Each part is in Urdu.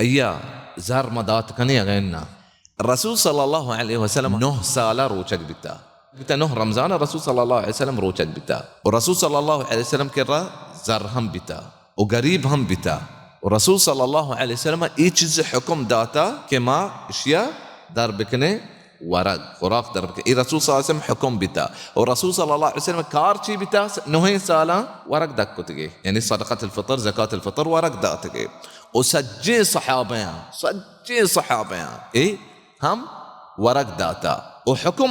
أيا زار مدات كني غينا الرسول صلى الله عليه وسلم 9 سالة روشك بتا 9 رمضان الرسول صلى الله عليه وسلم روشك بتا والرسول صلى الله عليه وسلم كرا زار هم بتا وقريب هم بتا والرسول صلى الله عليه وسلم ايش حكم داتا كما اشياء دار بكنه ورق خوراك در بكنه اي رسول صلى الله عليه وسلم حكم بتا والرسول صلى الله عليه وسلم كارشي بتا 9 سالة ورق دكتجي يعني صدقة الفطر زكاة الفطر ورق داتجي وسجي صحابيان ايه هم ورق داتا وحكم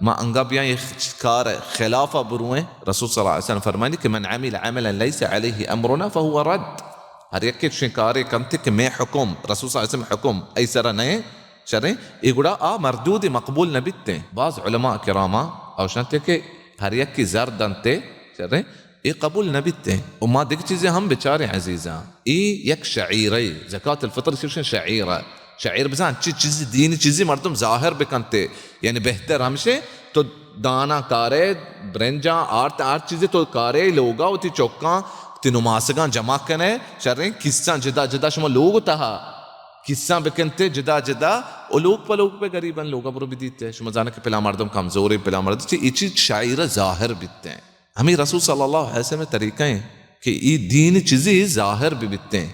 ما أنقب يعني كار خلافة بروه رسول صلى الله عليه وسلم فرماني كمن عمل عملا ليس عليه أمرنا فهو رد هر يكيد شنكاري كمتك ما حكم رسول صلى الله عليه وسلم حكم أي سر نه شرع يقول مردود مقبول نبته بعض علماء كراما أو شنتك هر يكي زرد أنت شرع قبول نبته وما ديك چیزیں هم بچارے عزیزاں یک شعیرے زکاة الفطر شعیرہ شعیر بزن چیز دینی چیزی مردم ظاهر بکنتے یعنی بہتر ہمشے تو دانا کارے برنجا آرت چیزیں تو کارے لوگا ہوتی چوکاں تی نماسگاں جمع کنے شریں کساں جدا جدا شما لوگ تہا کساں بکنتے جدا جدا اور لوگ پہ غریباً لوگا برو بھی دیتے شما جانا کہ پلا مردم کمزوری پلا مردم یہ چیز شعیرہ ظاہر بیتے ہیں ہمیں رسول صلی اللہ علیہ وسلم طریقہ ہیں کہ یہ دین چیزیں ظاہر بھی بیتے ہیں